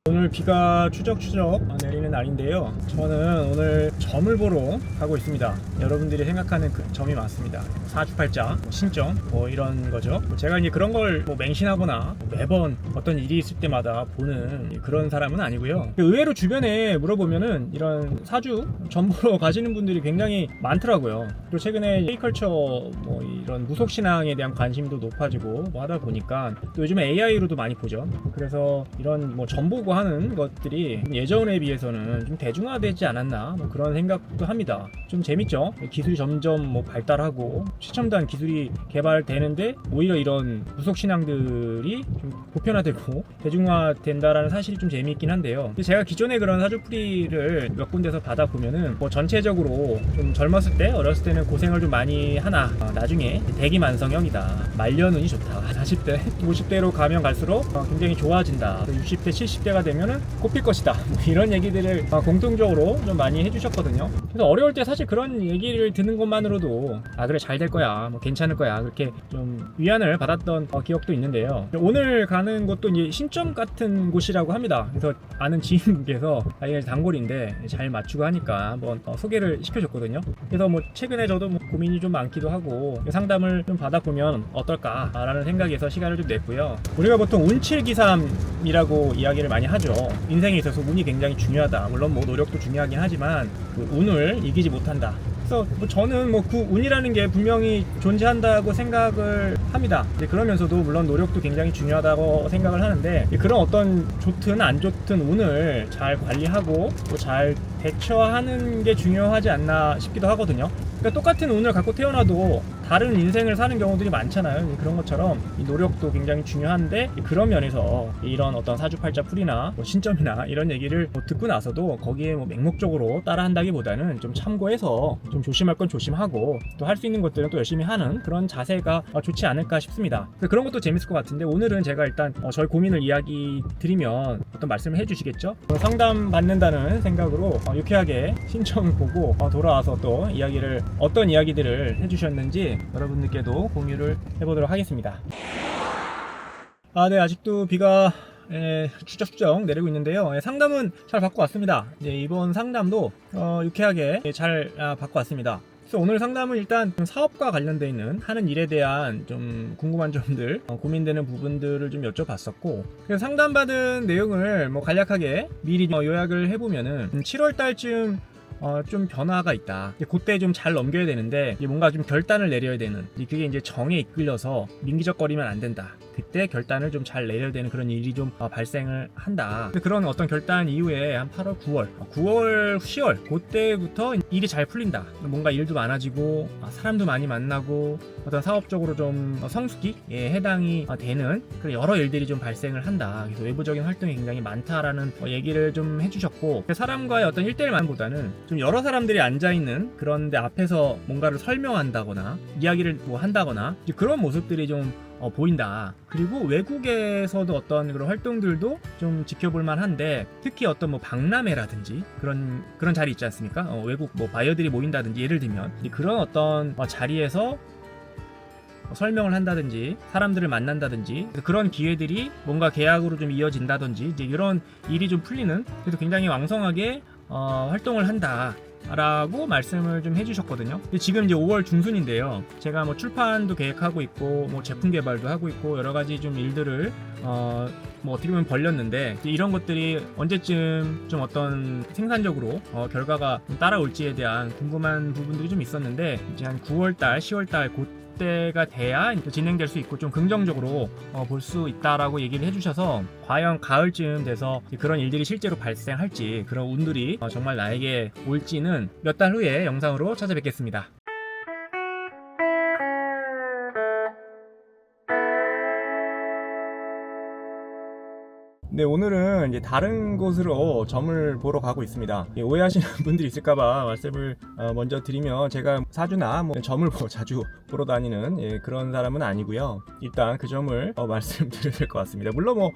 오늘 비가 추적추적 내리는 날인데요. 저는 오늘 점을 보러 가고 있습니다. 여러분들이 생각하는 그 점이 맞습니다. 사주팔자, 신점 이런 거죠. 제가 이제 그런 걸 맹신하거나 매번 어떤 일이 있을 때마다 보는 그런 사람은 아니고요. 의외로 주변에 물어보면은 이런 사주 점 보러 가시는 분들이 굉장히 많더라고요. 그리고 최근에 K컬처 이런 무속신앙에 대한 관심도 높아지고 하다 보니까 또 요즘에 AI로도 많이 보죠. 그래서 이런 점 보고 하는 것들이 예전에 비해서는 좀 대중화되지 않았나 그런 생각도 합니다. 좀 재밌죠. 기술이 점점 발달하고 최첨단 기술이 개발되는데 오히려 이런 무속신앙들이 좀 보편화되고 대중화된다라는 사실이 좀 재미있긴 한데요. 제가 기존에 그런 사주풀이를 몇 군데서 받아보면은 전체적으로 좀 젊었을 때 어렸을 때는 고생을 좀 많이 하나 나중에 대기만성형이다, 말년운이 좋다, 40대 50대로 가면 갈수록 굉장히 좋아진다, 60대 70대가 되면은 꼽힐 것이다, 이런 얘기들을 공통적으로 좀 많이 해주셨거든요. 그래서 어려울 때 사실 그런 얘기를 듣는 것만으로도 그래 잘 될 거야, 괜찮을 거야, 그렇게 좀 위안을 받았던 기억도 있는데요. 오늘 가는 곳도 이제 신점 같은 곳이라고 합니다. 그래서 아는 지인분께서 단골인데 잘 맞추고 하니까 한번 소개를 시켜줬거든요. 그래서 최근에 저도 고민이 좀 많기도 하고 상담을 좀 받아보면 어떨까라는 생각에서 시간을 좀 냈고요. 우리가 보통 운칠기삼이라고 이야기를 많이 하죠. 인생에 있어서 운이 굉장히 중요하다. 물론 노력도 중요하긴 하지만 그 운을 이기지 못한다. 그래서 저는 그 운이라는 게 분명히 존재한다고 생각을 합니다. 그러면서도 물론 노력도 굉장히 중요하다고 생각을 하는데 그런 어떤 좋든 안 좋든 운을 잘 관리하고 또 잘 대처하는 게 중요하지 않나 싶기도 하거든요. 그러니까 똑같은 운을 갖고 태어나도 다른 인생을 사는 경우들이 많잖아요. 그런 것처럼 이 노력도 굉장히 중요한데 그런 면에서 이런 어떤 사주팔자 풀이나 신점이나 이런 얘기를 듣고 나서도 거기에 맹목적으로 따라한다기보다는 좀 참고해서 좀 조심할 건 조심하고 또 할 수 있는 것들은 또 열심히 하는 그런 자세가 좋지 않을까 싶습니다. 그런 것도 재밌을 것 같은데 오늘은 제가 일단 저희 고민을 이야기 드리면 어떤 말씀을 해주시겠죠? 상담 받는다는 생각으로 유쾌하게 신청 보고 돌아와서 또 어떤 이야기들을 해주셨는지 여러분들께도 공유를 해보도록 하겠습니다. 네, 아직도 비가 추적추적 내리고 있는데요. 상담은 잘 받고 왔습니다. 이번 상담도 유쾌하게 잘 받고 왔습니다. 그래서 오늘 상담은 일단 사업과 관련되어 있는 하는 일에 대한 좀 궁금한 점들, 고민되는 부분들을 좀 여쭤봤었고, 그래서 상담받은 내용을 간략하게 미리 요약을 해보면은 7월 달쯤 좀 변화가 있다. 그때 좀 잘 넘겨야 되는데 뭔가 좀 결단을 내려야 되는, 그게 이제 정에 이끌려서 민기적거리면 안 된다. 그때 결단을 좀 잘 내려야 되는 그런 일이 좀 발생을 한다. 그런 어떤 결단 이후에 한 8월, 9월, 10월 그때부터 일이 잘 풀린다. 뭔가 일도 많아지고 사람도 많이 만나고 어떤 사업적으로 좀 성수기에 해당이 되는 그런 여러 일들이 좀 발생을 한다. 그래서 외부적인 활동이 굉장히 많다라는 얘기를 좀 해주셨고, 사람과의 어떤 1대1 만보다는 좀 여러 사람들이 앉아있는 그런데 앞에서 뭔가를 설명한다거나 이야기를 한다거나 그런 모습들이 좀 보인다. 그리고 외국에서도 어떤 그런 활동들도 좀 지켜볼 만한데, 특히 어떤 박람회라든지 그런 자리 있지 않습니까? 외국 바이어들이 모인다든지 예를 들면 그런 어떤 자리에서 설명을 한다든지 사람들을 만난다든지 그런 기회들이 뭔가 계약으로 좀 이어진다든지 이런 일이 좀 풀리는, 그래서 굉장히 왕성하게 활동을 한다 라고 말씀을 좀 해주셨거든요. 지금 이제 5월 중순인데요. 제가 출판도 계획하고 있고 제품 개발도 하고 있고 여러 가지 좀 일들을 어떻게 보면 벌렸는데 이런 것들이 언제쯤 좀 어떤 생산적으로 결과가 따라올지에 대한 궁금한 부분들이 좀 있었는데, 이제 한 9월달, 10월달 때가 돼야 진행될 수 있고 좀 긍정적으로 볼 수 있다라고 얘기를 해주셔서 과연 가을쯤 돼서 그런 일들이 실제로 발생할지, 그런 운들이 정말 나에게 올지는 몇 달 후에 영상으로 찾아뵙겠습니다. 네, 오늘은 이제 다른 곳으로 점을 보러 가고 있습니다. 오해하시는 분들이 있을까봐 말씀을 먼저 드리면, 제가 사주나 점을 자주 보러 다니는 그런 사람은 아니고요. 일단 그 점을 말씀드려야 될 것 같습니다. 물론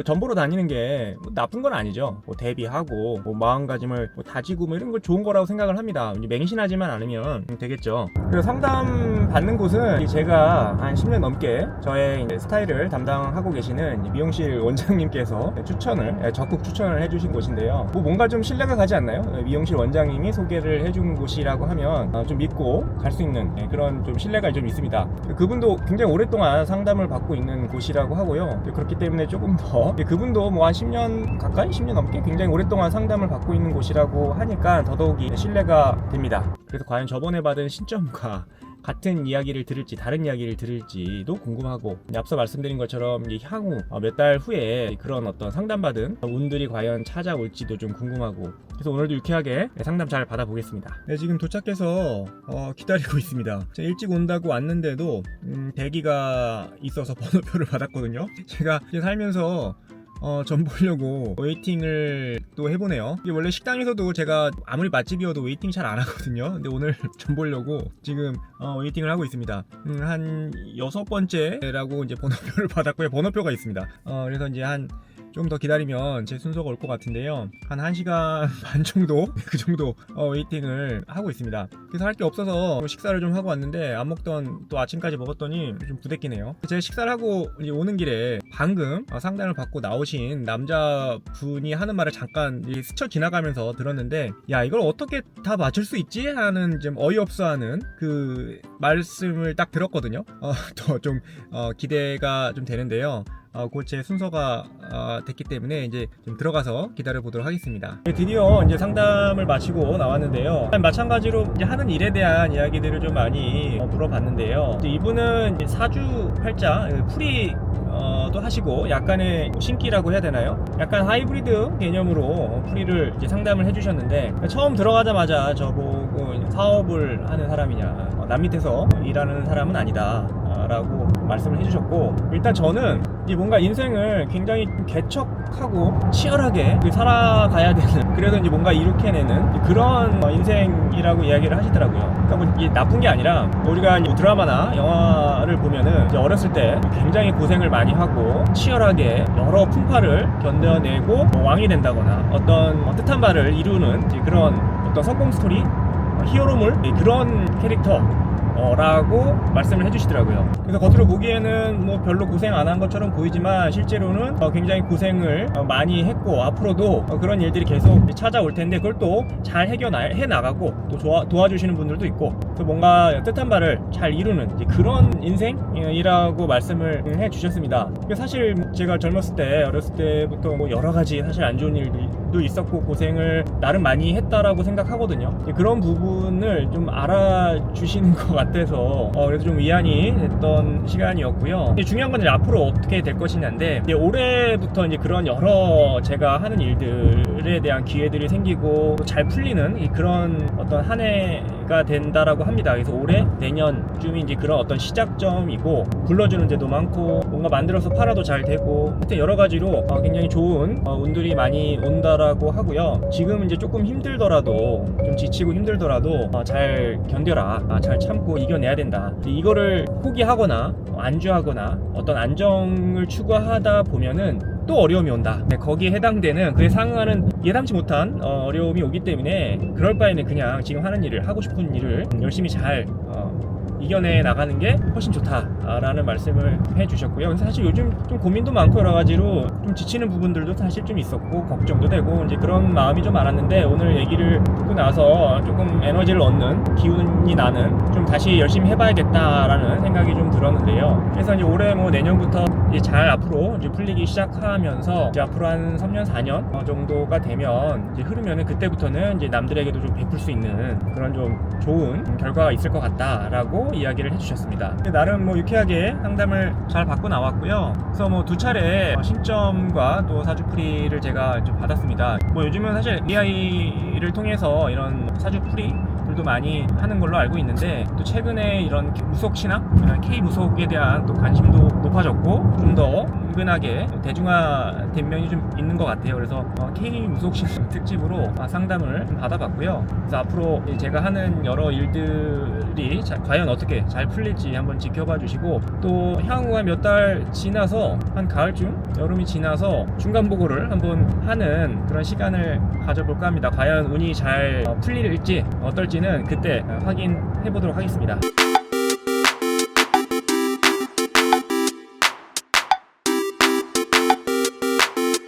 점 보러 다니는 게 나쁜 건 아니죠. 대비하고 마음가짐을 다지고 이런 걸 좋은 거라고 생각을 합니다. 맹신하지만 않으면 되겠죠. 그리고 상담 받는 곳은 제가 한 10년 넘게 저의 스타일을 담당하고 계시는 미용실 원장님께서 통해서 적극 추천을 해주신 곳인데요. 뭐 뭔가 좀 신뢰가 가지 않나요? 미용실 원장님이 소개를 해준 곳이라고 하면 좀 믿고 갈 수 있는 그런 좀 신뢰가 좀 있습니다. 그분도 굉장히 오랫동안 상담을 받고 있는 곳이라고 하고요. 그렇기 때문에 조금 더 그분도 뭐 한 10년 가까이 10년 넘게 굉장히 오랫동안 상담을 받고 있는 곳이라고 하니까 더더욱이 신뢰가 됩니다. 그래서 과연 저번에 받은 신점과 같은 이야기를 들을지 다른 이야기를 들을지도 궁금하고, 앞서 말씀드린 것처럼 향후 몇 달 후에 그런 어떤 상담받은 운들이 과연 찾아올지도 좀 궁금하고, 그래서 오늘도 유쾌하게 상담 잘 받아보겠습니다. 네, 지금 도착해서 기다리고 있습니다. 제가 일찍 온다고 왔는데도 대기가 있어서 번호표를 받았거든요. 제가 살면서 점 보려고 웨이팅을 또 해보네요. 이게 원래 식당에서도 제가 아무리 맛집이어도 웨이팅 잘 안 하거든요. 근데 오늘 점 보려고 지금 웨이팅을 하고 있습니다. 한 6번째라고 이제 번호표를 받았고요. 번호표가 있습니다. 그래서 이제 좀 더 기다리면 제 순서가 올 것 같은데요. 한 1시간 반 정도? 그 정도 웨이팅을 하고 있습니다. 그래서 할 게 없어서 식사를 좀 하고 왔는데, 안 먹던 또 아침까지 먹었더니 좀 부대끼네요. 제가 식사를 하고 이제 오는 길에 방금 상담을 받고 나오신 남자분이 하는 말을 잠깐 스쳐 지나가면서 들었는데, 야, 이걸 어떻게 다 맞출 수 있지? 하는 좀 어이없어 하는 그 말씀을 딱 들었거든요. 더 좀 기대가 좀 되는데요. 곧 제 순서가 됐기 때문에 이제 좀 들어가서 기다려 보도록 하겠습니다. 드디어 이제 상담을 마치고 나왔는데요. 마찬가지로 이제 하는 일에 대한 이야기들을 좀 많이 물어봤는데요. 이분은 이제 사주팔자 풀이 또 하시고 약간의 신기라고 해야 되나요? 약간 하이브리드 개념으로 풀이를 이제 상담을 해주셨는데, 처음 들어가자마자 저보고 사업을 하는 사람이냐, 남 밑에서 일하는 사람은 아니다 라고 말씀을 해주셨고, 일단 저는 뭔가 인생을 굉장히 개척하고 치열하게 살아가야 되는, 그래서 이제 뭔가 이룩해내는 그런 인생이라고 이야기를 하시더라고요. 그러니까 뭐 이게 나쁜 게 아니라, 우리가 드라마나 영화를 보면은 이제 어렸을 때 굉장히 고생을 많이 하고 치열하게 여러 풍파를 견뎌내고 왕이 된다거나 어떤 뜻한 바를 이루는 그런 어떤 성공 스토리, 히어로물, 그런 캐릭터 라고 말씀을 해주시더라고요. 그래서 겉으로 보기에는 뭐 별로 고생 안 한 것처럼 보이지만, 실제로는 굉장히 고생을 많이 했고, 앞으로도 그런 일들이 계속 찾아올 텐데, 그걸 또 잘 해나가고 또 도와주시는 분들도 있고, 또 뭔가 뜻한 바를 잘 이루는 그런 인생이라고 말씀을 해주셨습니다. 사실 제가 어렸을 때부터 뭐 여러 가지 사실 안 좋은 일도 있었고 고생을 나름 많이 했다라고 생각하거든요. 그런 부분을 좀 알아주시는 것 같아서 그래서 좀 위안이 됐던 시간이었고요. 중요한 건 이제 앞으로 어떻게 될 것이냐인데, 이제 올해부터 이제 그런 여러 제가 하는 일들에 대한 기회들이 생기고 잘 풀리는 그런 어떤 한 해가 된다라고 합니다. 그래서 올해 내년쯤이 이제 그런 어떤 시작점이고, 불러주는 데도 많고 뭔가 만들어서 팔아도 잘 되고, 하여튼 여러 가지로 굉장히 좋은 운들이 많이 온다라고 하고요. 지금 이제 조금 힘들더라도, 좀 지치고 힘들더라도 잘 견뎌라, 잘 참고 이겨내야 된다. 이거를 포기하거나 안주하거나 어떤 안정을 추구하다 보면은 또 어려움이 온다. 거기에 해당되는, 그에 상응하는 예상치 못한 어려움이 오기 때문에, 그럴 바에는 그냥 지금 하는 일을, 하고 싶은 일을 열심히 잘 이겨내 나가는 게 훨씬 좋다라는 말씀을 해주셨고요. 그래서 사실 요즘 좀 고민도 많고 여러 가지로 좀 지치는 부분들도 사실 좀 있었고 걱정도 되고 이제 그런 마음이 좀 많았는데, 오늘 얘기를 듣고 나서 조금 에너지를 얻는, 기운이 나는, 좀 다시 열심히 해봐야겠다라는 생각이 좀 들었는데요. 그래서 이제 올해 뭐 내년부터 이제 잘 앞으로 이제 풀리기 시작하면서, 이제 앞으로 한 3년 4년 정도가 되면 이제 흐르면은, 그때부터는 이제 남들에게도 좀 베풀 수 있는 그런 좀 좋은 결과가 있을 것 같다라고 이야기를 해주셨습니다. 나름 뭐 유쾌하게 상담을 잘 받고 나왔고요. 그래서 뭐 2차례 신점과 또 사주풀이를 제가 좀 받았습니다. 뭐 요즘은 사실 AI를 통해서 이런 사주풀이 들도 많이 하는 걸로 알고 있는데, 또 최근에 이런 무속신앙, 이런 K무속에 대한 또 관심도 높아졌고, 좀 더 은근하게 대중화된 면이 좀 있는 것 같아요. 그래서 K무속신앙 특집으로 상담을 좀 받아봤고요. 그래서 앞으로 제가 하는 여러 일들이 과연 어떻게 잘 풀릴지 한번 지켜봐 주시고, 또 향후 한 몇 달 지나서, 한 가을쯤, 여름이 지나서 중간 보고를 한번 하는 그런 시간을 가져볼까 합니다. 과연 운이 잘 풀릴지 어떨지는 그때 확인해 보도록 하겠습니다.